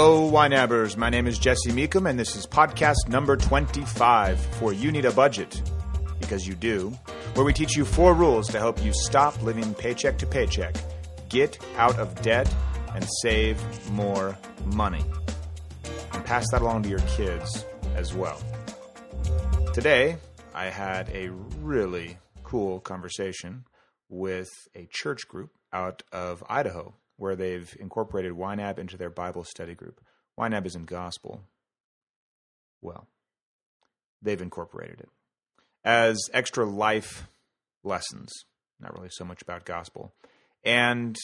Hello, YNABers. My name is Jesse Meekum, and this is podcast number 25 for You Need a Budget, because you do, where we teach you 4 rules to help you stop living paycheck to paycheck, get out of debt, and save more money. And pass that along to your kids as well. Today, I had a really cool conversation with a church group out of Idaho, where they've incorporated YNAB into their Bible study group. YNAB isn't gospel. Well, they've incorporated it as extra life lessons, not really so much about gospel. And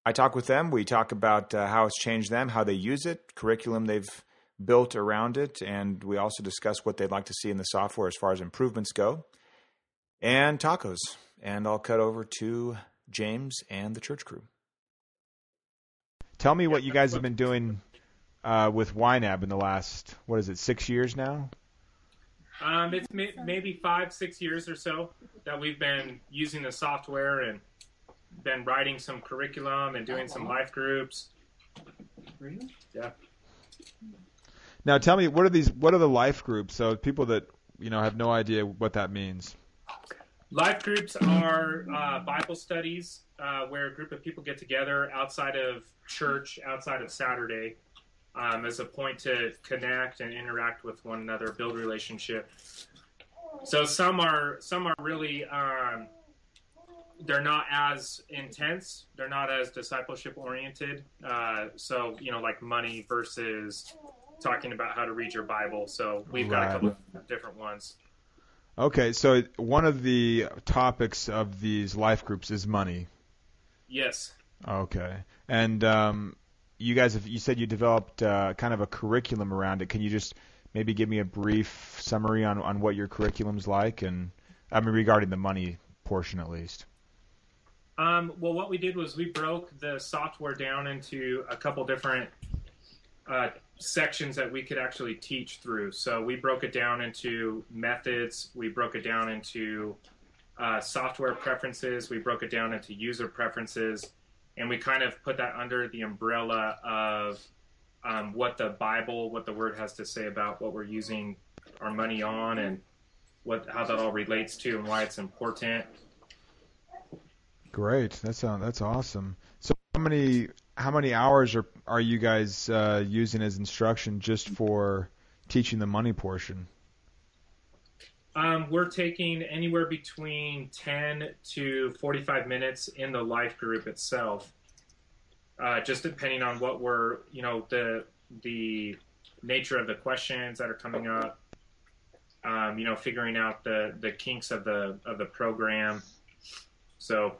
I talk with them. We talk about how it's changed them, how they use it, curriculum they've built around it, and we also discuss what they'd like to see in the software as far as improvements go, and tacos. And I'll cut over to James and the church crew. Tell me what you guys have been doing with YNAB in the last, 6 years now? It's maybe 5-6 years or so that we've been using the software and been writing some curriculum and doing some life groups. Yeah. Now tell me, what are the life groups? So people that have no idea what that means. Life groups are Bible studies where a group of people get together outside of church, outside of Saturday, as a point to connect and interact with one another, build relationship. So some are really they're not as intense, they're not as discipleship oriented. So like money versus talking about how to read your Bible. So we've got a couple of different ones. Okay, so one of the topics of these life groups is money. Yes. Okay, and you said you developed kind of a curriculum around it. Can you just maybe give me a brief summary on what your curriculum's like, and regarding the money portion at least? Well, what we did was we broke the software down into a couple different sections that we could actually teach through. So we broke it down into methods. We broke it down into software preferences. We broke it down into user preferences. And we kind of put that under the umbrella of what the Bible, what the Word has to say about what we're using our money on, and how that all relates to and why it's important. Great. That's awesome. So how many hours are you guys using as instruction just for teaching the money portion? We're taking anywhere between 10 to 45 minutes in the life group itself, just depending on what we're, the nature of the questions that are coming up, figuring out the kinks of the program. So.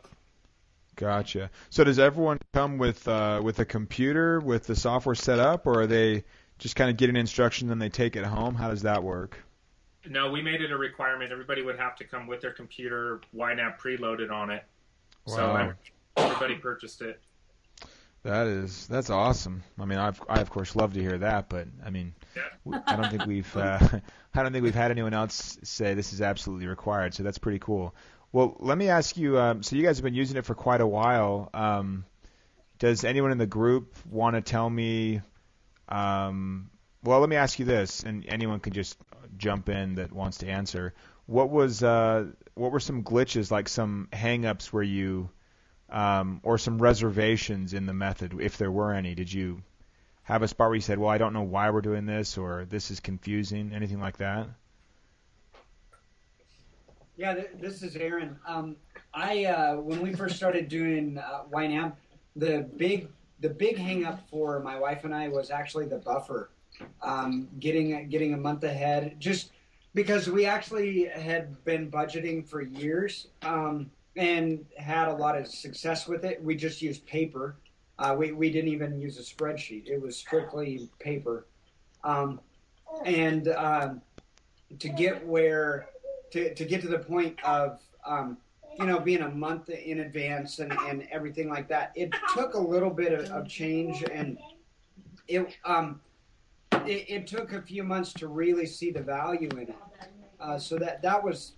Gotcha. So does everyone come with a computer with the software set up, or are they just kind of getting instruction and they take it home? How does that work? No, we made it a requirement. Everybody would have to come with their computer, YNAB preloaded on it. Wow. So everybody purchased it. That's awesome. I of course love to hear that, but I don't think we've had anyone else say this is absolutely required. So that's pretty cool. Well, let me ask you. So you guys have been using it for quite a while. Does anyone in the group want to tell me? Well, let me ask you this, and anyone can just jump in that wants to answer. What were some glitches, like some hang-ups where you, or some reservations in the method, if there were any? Did you have a spot where you said, well, I don't know why we're doing this, or this is confusing, anything like that? Yeah, this is Aaron. When we first started doing YNAB, the big hang-up for my wife and I was actually the buffer. Getting a month ahead, just because we actually had been budgeting for years and had a lot of success with it. We just used paper. We didn't even use a spreadsheet. It was strictly paper. To get to the point of being a month in advance and everything like that, it took a little bit of change, and it took a few months to really see the value in it. So that was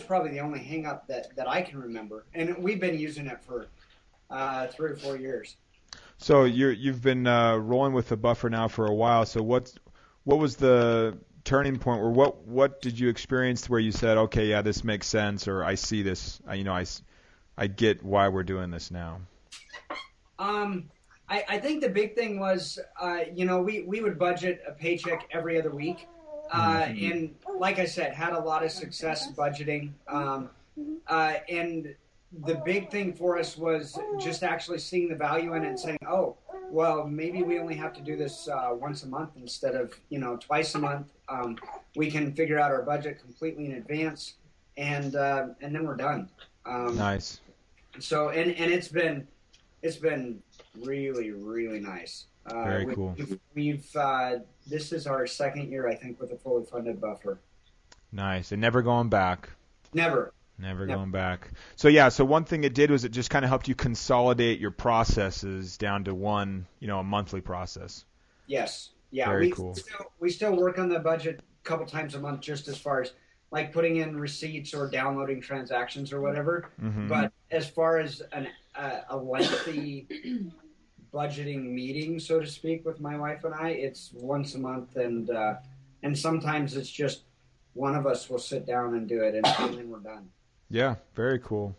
probably the only hang up that I can remember. And we've been using it for 3 or 4 years. So you've been rolling with the buffer now for a while. So what was the turning point, or what did you experience where you said, okay, yeah, this makes sense, or I see this, I get why we're doing this now? I think the big thing was, we would budget a paycheck every other week. And like I said, had a lot of success budgeting. And the big thing for us was just actually seeing the value in it and saying, oh, well, maybe we only have to do this once a month instead of, twice a month. We can figure out our budget completely in advance, and then we're done. Nice. So, and it's been really, really nice. Very cool. We've this is our second year, I think, with a fully funded buffer. Nice. And never going back. Never Going back. So one thing it did was it just kind of helped you consolidate your processes down to one, a monthly process. Yes. Yeah. Very cool. We still work on the budget a couple times a month, just as far as like putting in receipts or downloading transactions or whatever. Mm-hmm. But as far as a lengthy budgeting meeting, so to speak, with my wife and I, it's once a month, and sometimes it's just one of us will sit down and do it, and then we're done. Yeah, very cool.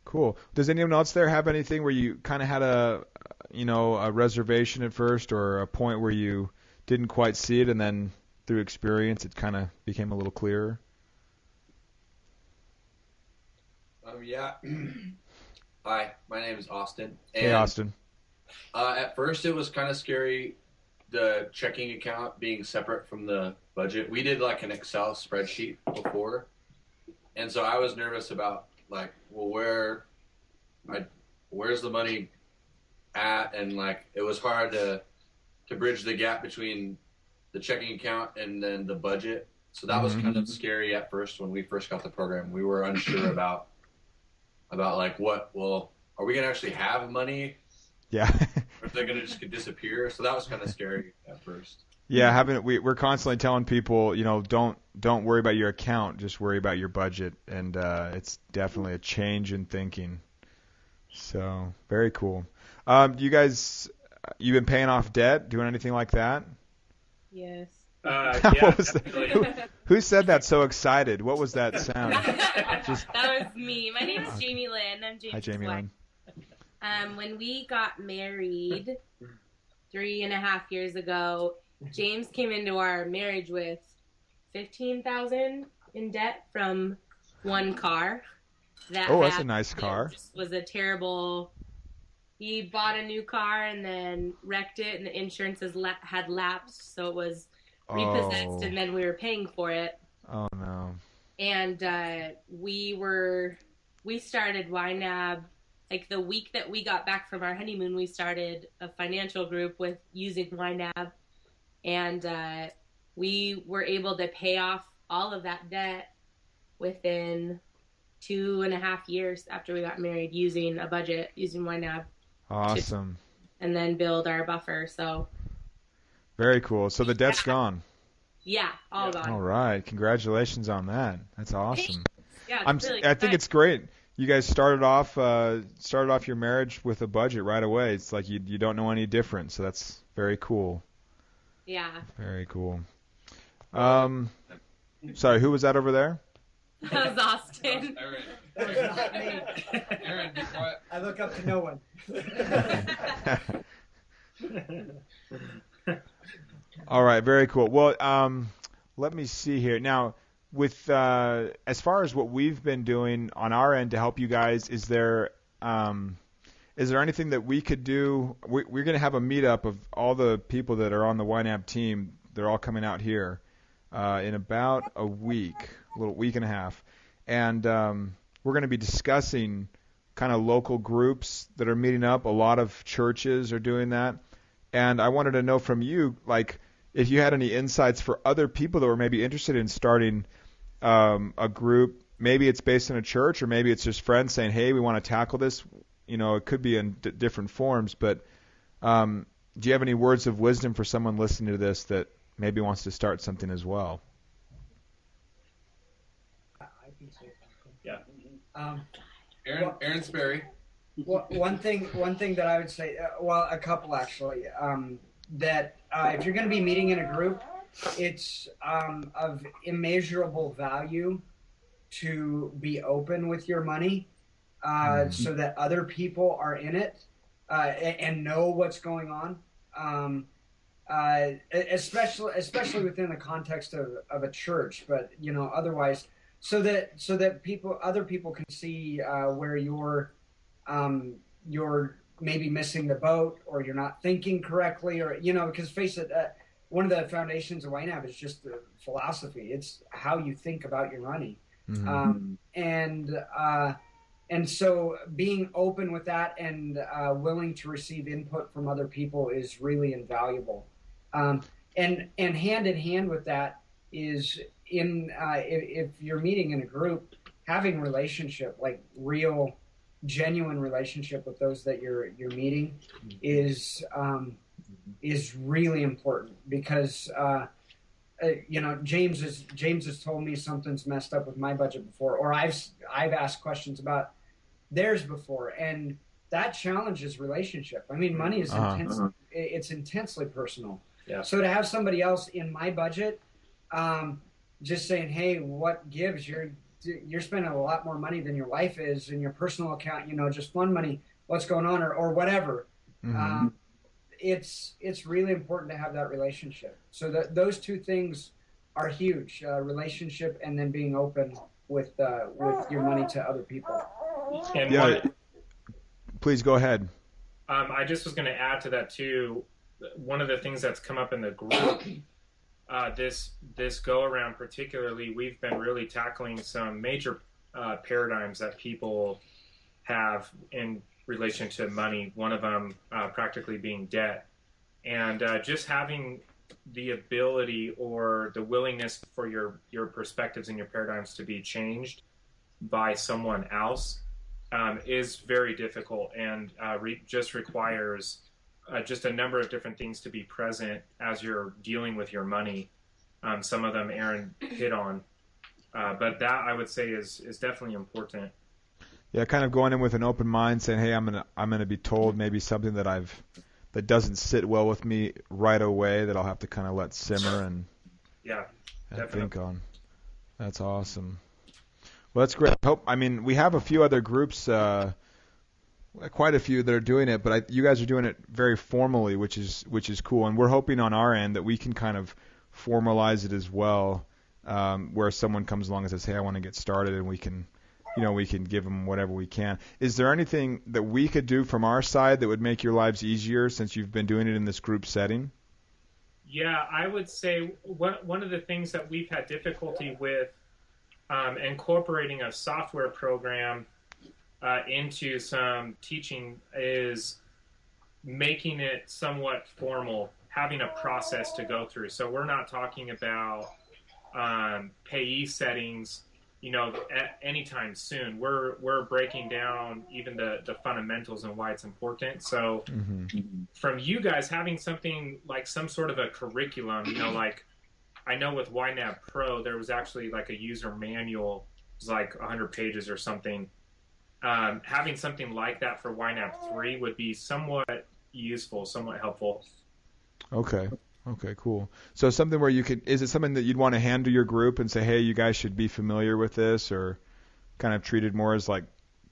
Cool. Does anyone else there have anything where you kind of had a reservation at first, or a point where you didn't quite see it, and then through experience it kind of became a little clearer? Yeah. Hi, my name is Austin. And, hey, Austin. At first it was kind of scary, the checking account being separate from the budget. We did like an Excel spreadsheet before. And so I was nervous about like, well, where's the money at? And like, it was hard to bridge the gap between the checking account and then the budget. So that was kind of scary at first when we first got the program. We were unsure about like are we going to actually have money? Yeah. Or is they going to just disappear? So that was kind of scary at first. Yeah, we're constantly telling people, don't worry about your account, just worry about your budget, and it's definitely a change in thinking. So very cool. You guys, you've been paying off debt, doing anything like that? Yes. Yeah, who said that so excited? What was that sound? That was me. My name is Jamie Lynn. I'm Jamie's Hi, Jamie wife. Lynn. When we got married 3.5 years ago, James came into our marriage with $15,000 in debt from one car. That's a nice car. Was a terrible. He bought a new car and then wrecked it, and the insurance had lapsed, so it was repossessed, and then we were paying for it. Oh no! And we started YNAB. Like the week that we got back from our honeymoon, we started a financial group with using YNAB. And we were able to pay off all of that debt within 2.5 years after we got married, using a budget, using YNAB. Awesome. And then build our buffer. So very cool. So the debt's gone. Yeah, all gone. All right. Congratulations on that. That's awesome. Yeah, I think it's great. You guys started off your marriage with a budget right away. It's like you don't know any different. So that's very cool. Yeah. Very cool. Sorry, who was that over there? That was Austin. That was not me. Aaron, be quiet. I look up to no one. All right, very cool. Well, let me see here. Now, with as far as what we've been doing on our end to help you guys, is there anything that we could do? We're going to have a meetup of all the people that are on the YNAB team. They're all coming out here in about a week, a little week and a half. And we're going to be discussing kind of local groups that are meeting up. A lot of churches are doing that. And I wanted to know from you, like, if you had any insights for other people that were maybe interested in starting a group. Maybe it's based in a church, or maybe it's just friends saying, hey, we want to tackle this. It could be in different forms. But do you have any words of wisdom for someone listening to this that maybe wants to start something as well? Yeah. Aaron Sperry. Well, one thing that I would say, well, a couple actually, that if you're going to be meeting in a group, it's of immeasurable value to be open with your money, so that other people are in it and know what's going on. Especially within the context of a church, but otherwise, so that other people can see where you're maybe missing the boat, or you're not thinking correctly, or because face it, one of the foundations of YNAB is just the philosophy. It's how you think about your money, and so being open with that and willing to receive input from other people is really invaluable. And hand in hand with that is if you're meeting in a group, having relationship, like real, genuine relationship with those that you're meeting is really important, because James has told me something's messed up with my budget before, or I've asked questions about theirs before, and that challenges relationship. I mean, money is it's intensely personal. Yeah. So to have somebody else in my budget, just saying, "Hey, what gives? You're spending a lot more money than your wife is in your personal account. Just fund money. What's going on, or whatever." It's really important to have that relationship. So those two things are huge: relationship, and then being open with your money to other people. And please go ahead. I just was going to add to that too. One of the things that's come up in the group, this go around particularly, we've been really tackling some major paradigms that people have in relation to money. One of them practically being debt, and just having the ability or the willingness for your perspectives and your paradigms to be changed by someone else is very difficult, and just requires just a number of different things to be present as you're dealing with your money. Some of them Aaron hit on, but that I would say is definitely important. Yeah, kind of going in with an open mind, saying, "Hey, I'm gonna be told maybe something that doesn't sit well with me right away, that I'll have to kind of let simmer and think on." That's awesome. Well, that's great. We have a few other groups, quite a few that are doing it, but you guys are doing it very formally, which is cool. And we're hoping on our end that we can kind of formalize it as well, where someone comes along and says, "Hey, I want to get started," and we can give them whatever we can. Is there anything that we could do from our side that would make your lives easier, since you've been doing it in this group setting? Yeah, I would say one of the things that we've had difficulty with incorporating a software program into some teaching is making it somewhat formal, having a process to go through. So we're not talking about payee settings, anytime soon. We're breaking down even the fundamentals and why it's important. So from you guys having something like some sort of a curriculum, like I know with YNAB Pro, there was actually like a user manual. It was like 100 pages or something. Having something like that for YNAB 3 would be somewhat useful, somewhat helpful. Okay, cool. So something where is it something that you'd want to hand to your group and say, "Hey, you guys should be familiar with this," or kind of treat it more as like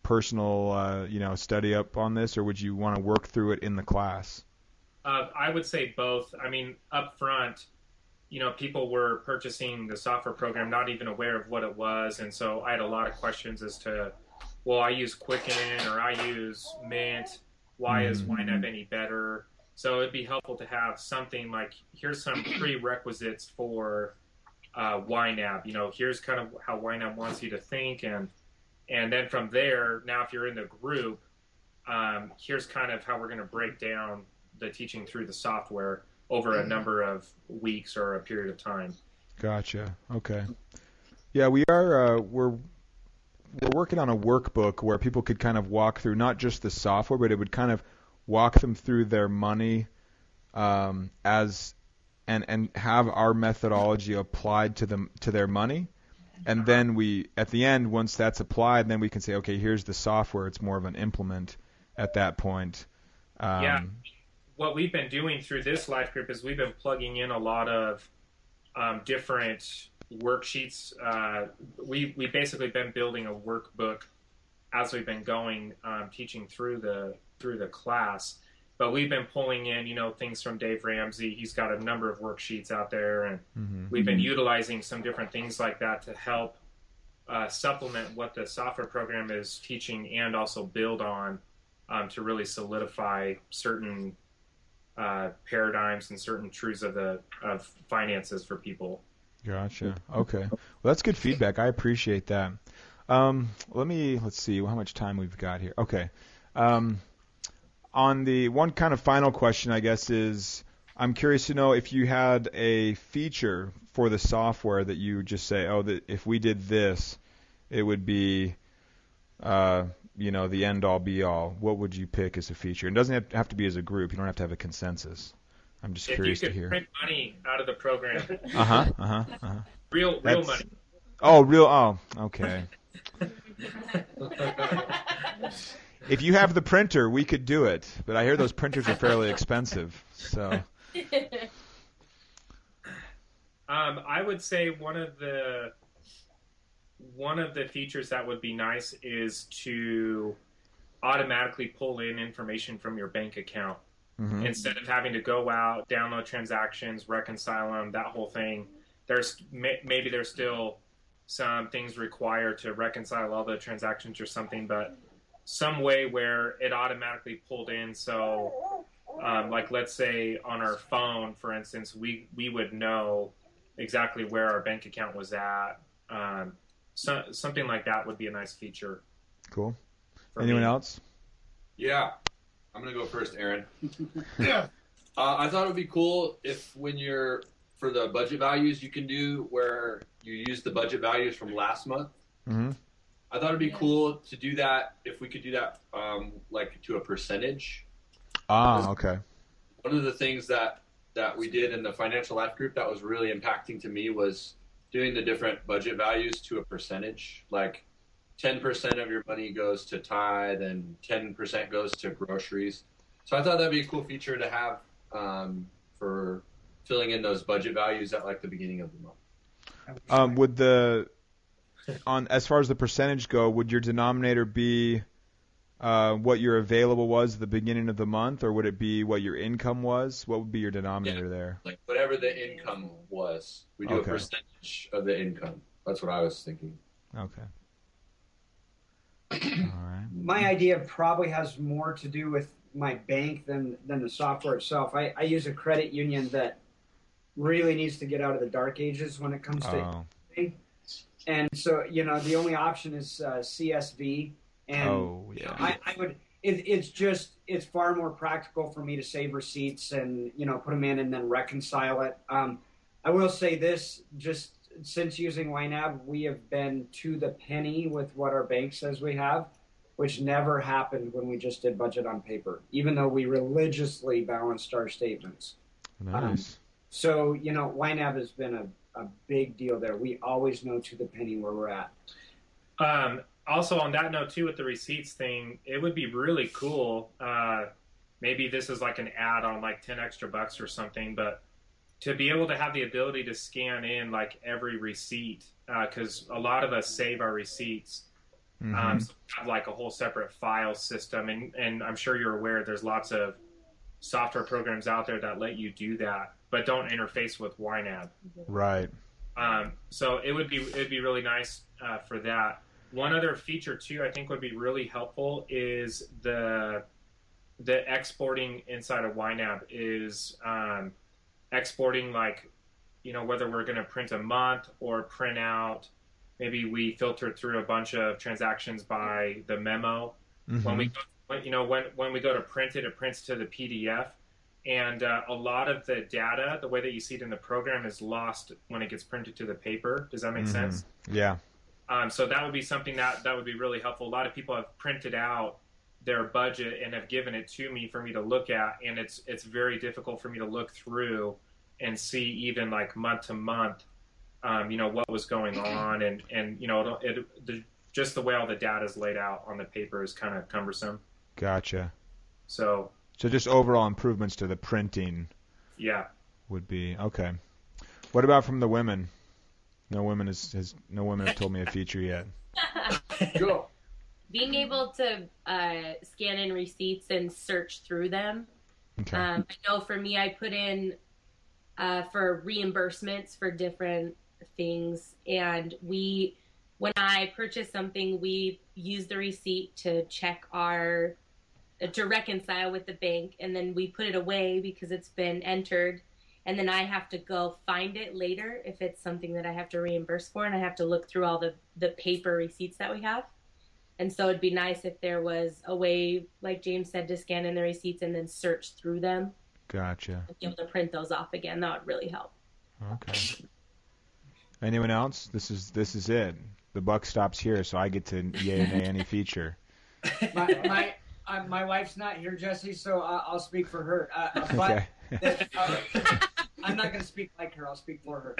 personal, study up on this, or would you want to work through it in the class? I would say both. Up front, people were purchasing the software program not even aware of what it was, and so I had a lot of questions as to, well, I use Quicken or I use Mint. Why is YNAB any better? So it'd be helpful to have something like, here's some prerequisites for YNAB. Here's kind of how YNAB wants you to think, and then from there, now if you're in the group, here's kind of how we're going to break down the teaching through the software over a number of weeks or a period of time. Gotcha. Okay. Yeah, we are. We're working on a workbook where people could kind of walk through not just the software, but it would kind of walk them through their money and have our methodology applied to their money. And then at the end, once that's applied, then we can say, okay, here's the software. It's more of an implement. at that point. Yeah. What we've been doing through this life group is we've been plugging in a lot of different worksheets. We basically been building a workbook as we've been going, teaching through the class. But we've been pulling in, things from Dave Ramsey. He's got a number of worksheets out there, and we've been utilizing some different things like that to help supplement what the software program is teaching, and also build on to really solidify certain paradigms and certain truths of finances for people. Gotcha. Okay. Well, that's good feedback. I appreciate that. Let's see how much time we've got here. Okay. On the one kind of final question, I guess, is I'm curious to know if you had a feature for the software that you just say, that if we did this, it would be, the end all be all. What would you pick as a feature? It doesn't have to be as a group. You don't have to have a consensus. I'm just curious to hear. If you could print money out of the program. Real money. Oh, real. Oh, okay. If you have the printer, we could do it, but I hear those printers are fairly expensive. So, I would say one of the features that would be nice is to automatically pull in information from your bank account instead of having to go out, download transactions, reconcile them, that whole thing. There's still some things required to reconcile all the transactions or something, but some way where it automatically pulled in. So, like let's say on our phone, for instance, we would know exactly where our bank account was at. Something like that would be a nice feature. Cool. Anyone else? Yeah. I'm going to go first, Aaron. Yeah. I thought it would be cool if when you're, for the budget values, you can do where you use the budget values from last month. Mm-hmm. I thought it'd be cool to do that if we could do that like to a percentage. Okay. One of the things that we did in the financial life group that was really impacting to me was doing the different budget values to a percentage. Like 10% of your money goes to tithe and 10% goes to groceries. So I thought that'd be a cool feature to have for filling in those budget values at like the beginning of the month. As far as the percentage go, would your denominator be what your available was at the beginning of the month, or would it be what your income was? What would be your denominator there? Like whatever the income was. We do a percentage of the income. That's what I was thinking. Okay. All right. My idea probably has more to do with my bank than the software itself. I use a credit union that really needs to get out of the dark ages when it comes to and so the only option is CSV, and it's far more practical for me to save receipts and put them in and then reconcile it. I will say this, just since using YNAB, we have been to the penny with what our bank says we have, which never happened when we just did budget on paper, even though we religiously balanced our statements. Nice. So YNAB has been a big deal there. We always know to the penny where we're at. Also, on that note, too, with the receipts thing, it would be really cool. Maybe this is like an ad on like 10 extra bucks or something, but to be able to have the ability to scan in like every receipt, because a lot of us save our receipts. So we have like a whole separate file system, and I'm sure you're aware there's lots of software programs out there that let you do that, but don't interface with YNAB. Right. So it'd be really nice for that. One other feature too, I think would be really helpful is the exporting inside of YNAB is exporting like whether we're going to print a month or print out. Maybe we filter through a bunch of transactions by the memo. When we go to print it, it prints to the PDF. And a lot of the data, the way that you see it in the program, is lost when it gets printed to the paper. Does that make sense? Yeah. So that would be something that would be really helpful. A lot of people have printed out their budget and have given it to me for me to look at, and it's very difficult for me to look through and see even like month to month, what was going on, and just the way all the data is laid out on the paper is kind of cumbersome. Gotcha. So just overall improvements to the printing yeah. would be okay. What about from the women? No women have told me a feature yet. Go. Being able to scan in receipts and search through them. Okay. I know for me, I put in for reimbursements for different things, and when I purchase something, we use the receipt to check to reconcile with the bank, and then we put it away because it's been entered, and then I have to go find it later if it's something that I have to reimburse for, and I have to look through all the paper receipts that we have. And so it'd be nice if there was a way, like James said, to scan in the receipts and then search through them. Gotcha. And be able to print those off again. That would really help. Okay. Anyone else? This is it. The buck stops here, so I get to yay or nay any feature. My wife's not here, Jesse, so I'll speak for her. Okay. I'm not going to speak like her. I'll speak for her.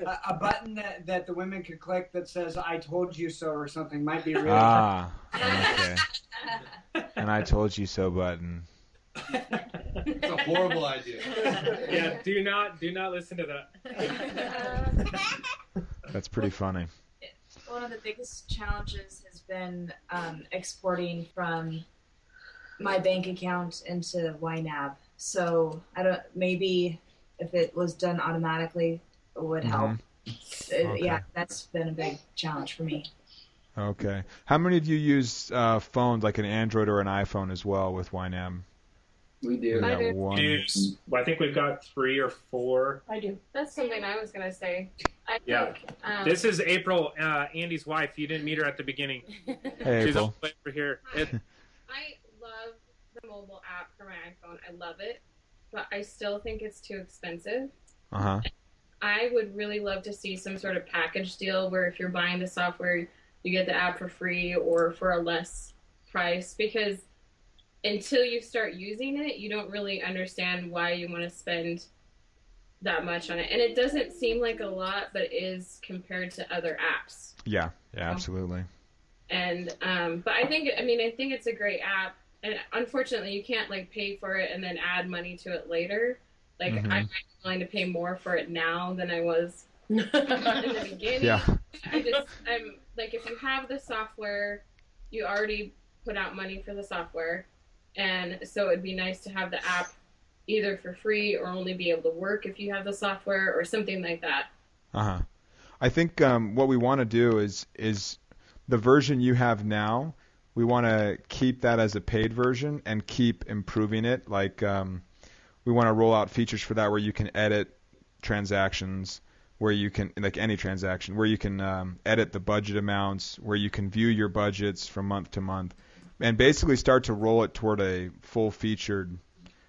A button that the women could click that says "I told you so" or something might be really. Okay. And I told you so button. It's a horrible idea. Yeah, do not listen to that. That's pretty funny. One of the biggest challenges has been exporting from my bank account into YNAB. So maybe if it was done automatically, it would help. Okay. Yeah, that's been a big challenge for me. Okay. How many of you use phones, like an Android or an iPhone as well with YNAB? We do. I do. One. I think we've got 3 or 4. I do. That's something I was going to say. I Yeah. think, This is April, Andy's wife. You didn't meet her at the beginning. Hey, She's all April. the way over here. I love the mobile app for my iPhone. I love it, but I still think it's too expensive. Uh-huh. I would really love to see some sort of package deal where if you're buying the software, you get the app for free or for a less price, because until you start using it, you don't really understand why you want to spend that much on it. And it doesn't seem like a lot, but it is compared to other apps. Yeah, absolutely. And but I think it's a great app. And unfortunately, you can't like pay for it and then add money to it later. Like I might be willing to pay more for it now than I was in the beginning. Yeah. I'm like, if you have the software, you already put out money for the software, and so it'd be nice to have the app either for free or only be able to work if you have the software or something like that. Uh-huh. I think what we want to do is the version you have now, we want to keep that as a paid version and keep improving it. Like we want to roll out features for that where you can edit transactions, where you can, like any transaction, where you can edit the budget amounts, where you can view your budgets from month to month, and basically start to roll it toward a full-featured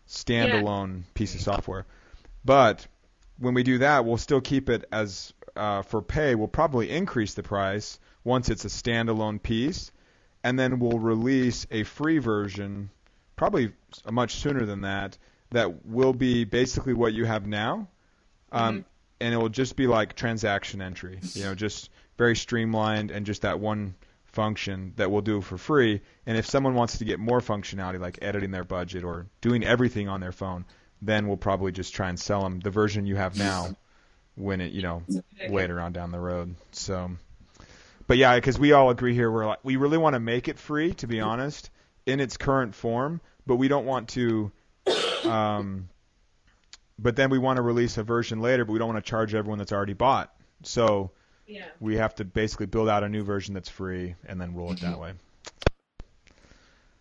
standalone piece of software. But when we do that, we'll still keep it as for pay. We'll probably increase the price once it's a standalone piece, and then we'll release a free version, probably much sooner than that, that will be basically what you have now, and it will just be like transaction entry, just very streamlined and just that one function that we'll do for free. And if someone wants to get more functionality, like editing their budget or doing everything on their phone, then we'll probably just try and sell them the version you have now when it, later on down the road. So, but yeah, because we all agree here, we really want to make it free, to be honest, in its current form, but we don't want to, but then we want to release a version later, but we don't want to charge everyone that's already bought. So we have to basically build out a new version that's free and then roll it that way.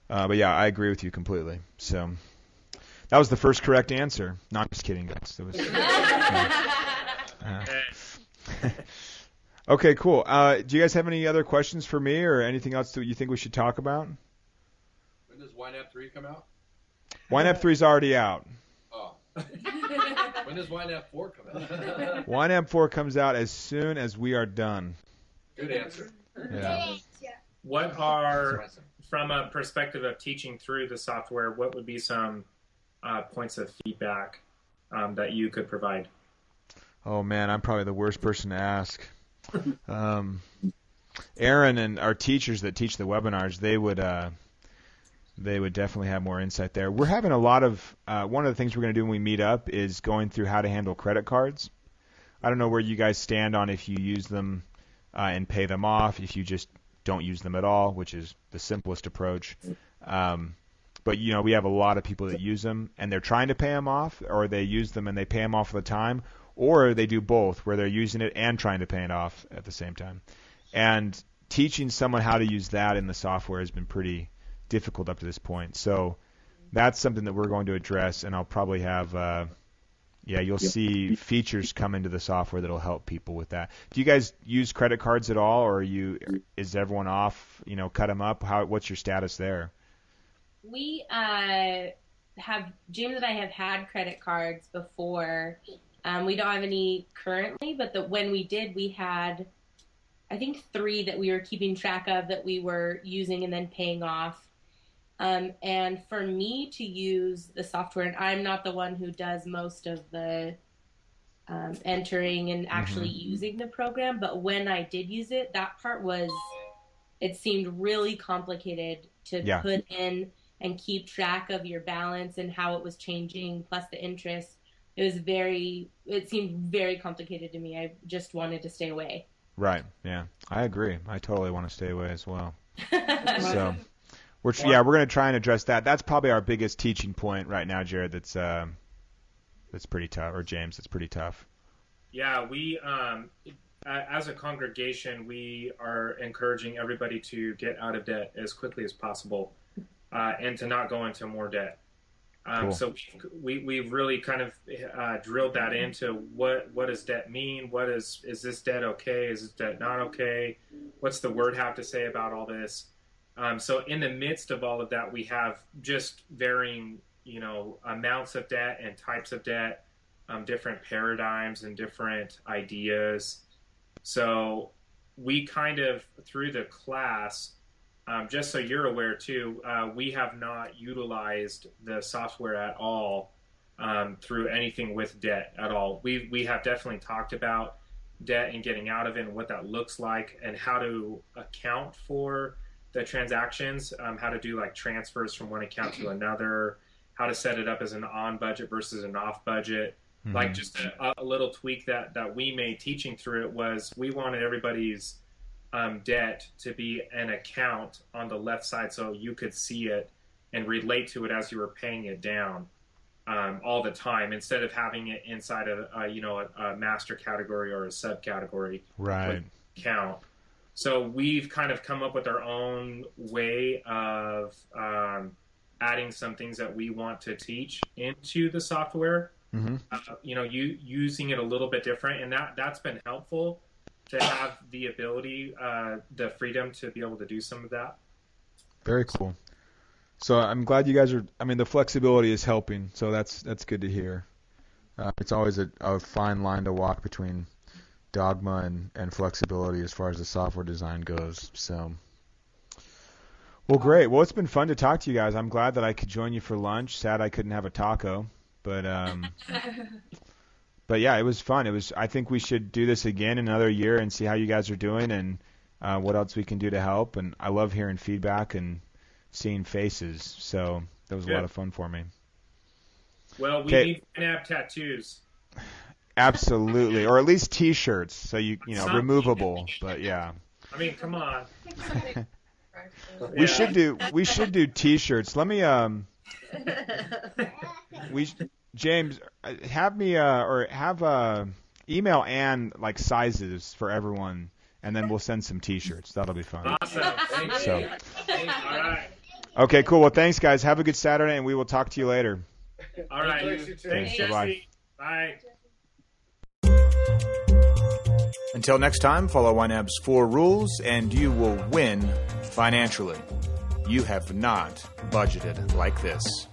But yeah, I agree with you completely. So that was the first correct answer. No, I'm just kidding, guys. That was, okay, cool. Do you guys have any other questions for me or anything else that you think we should talk about? When does YNAB 3 come out? YNAB 3 is already out. Oh. When does YNAB 4 come out? YNAB 4 comes out as soon as we are done. Good answer. Yeah. What are, from a perspective of teaching through the software, what would be some points of feedback that you could provide? Oh, man, I'm probably the worst person to ask. Aaron and our teachers that teach the webinars, they would they would definitely have more insight there. We're having a lot of one of the things we're going to do when we meet up is going through how to handle credit cards. I don't know where you guys stand on if you use them and pay them off, if you just don't use them at all, which is the simplest approach. But, we have a lot of people that use them, and they're trying to pay them off, or they use them and they pay them off all the time, or they do both, where they're using it and trying to pay it off at the same time. And teaching someone how to use that in the software has been pretty difficult up to this point. So that's something that we're going to address, and I'll probably have you'll see features come into the software that'll help people with that. Do you guys use credit cards at all, or is everyone off, cut them up? What's your status there? We James and I have had credit cards before. We don't have any currently, but when we did, we had, I think, 3 that we were keeping track of that we were using and then paying off. And for me to use the software, and I'm not the one who does most of the entering and actually using the program, but when I did use it, that part it seemed really complicated to put in and keep track of your balance and how it was changing, plus the interest. It seemed very complicated to me. I just wanted to stay away. Right. Yeah, I agree. I totally want to stay away as well. So we're going to try and address that. That's probably our biggest teaching point right now, Jared. That's pretty tough, or James, that's pretty tough. Yeah, we as a congregation, we are encouraging everybody to get out of debt as quickly as possible, and to not go into more debt. Cool. So we've really kind of drilled that into what does debt mean? Is this debt okay? Is this debt not okay? What's the Word have to say about all this? So in the midst of all of that, we have just varying, amounts of debt and types of debt, different paradigms and different ideas. So we kind of, through the class, just so you're aware too, we have not utilized the software at all through anything with debt at all. We have definitely talked about debt and getting out of it and what that looks like and how to account for the transactions, how to do like transfers from one account to another, how to set it up as an on budget versus an off budget. Mm-hmm. Like just a little tweak that we made teaching through it was we wanted everybody's debt to be an account on the left side so you could see it and relate to it as you were paying it down all the time, instead of having it inside of a master category or a subcategory account. So we've kind of come up with our own way of adding some things that we want to teach into the software. Mm-hmm. Using it a little bit different, and that's been helpful to have the ability, the freedom to be able to do some of that. Very cool. So I'm glad you guys the flexibility is helping, so that's good to hear. It's always a fine line to walk between dogma and flexibility as far as the software design goes. So, well, great. Well, it's been fun to talk to you guys. I'm glad that I could join you for lunch. Sad I couldn't have a taco, but yeah, it was fun. I think we should do this again in another year and see how you guys are doing and what else we can do to help. And I love hearing feedback and seeing faces. So that was a lot of fun for me. Well, we need YNAB tattoos. Absolutely, or at least T-shirts, so removable. But yeah. I mean, come on. We should do T-shirts. Let me James, have me email Ann like sizes for everyone, and then we'll send some T-shirts. That'll be fun. Awesome. Thank you. All right. Okay, cool. Well, thanks, guys. Have a good Saturday, and we will talk to you later. All right. Thanks, Jesse. Bye. Until next time, follow YNAB's 4 rules, and you will win financially. You have not budgeted like this.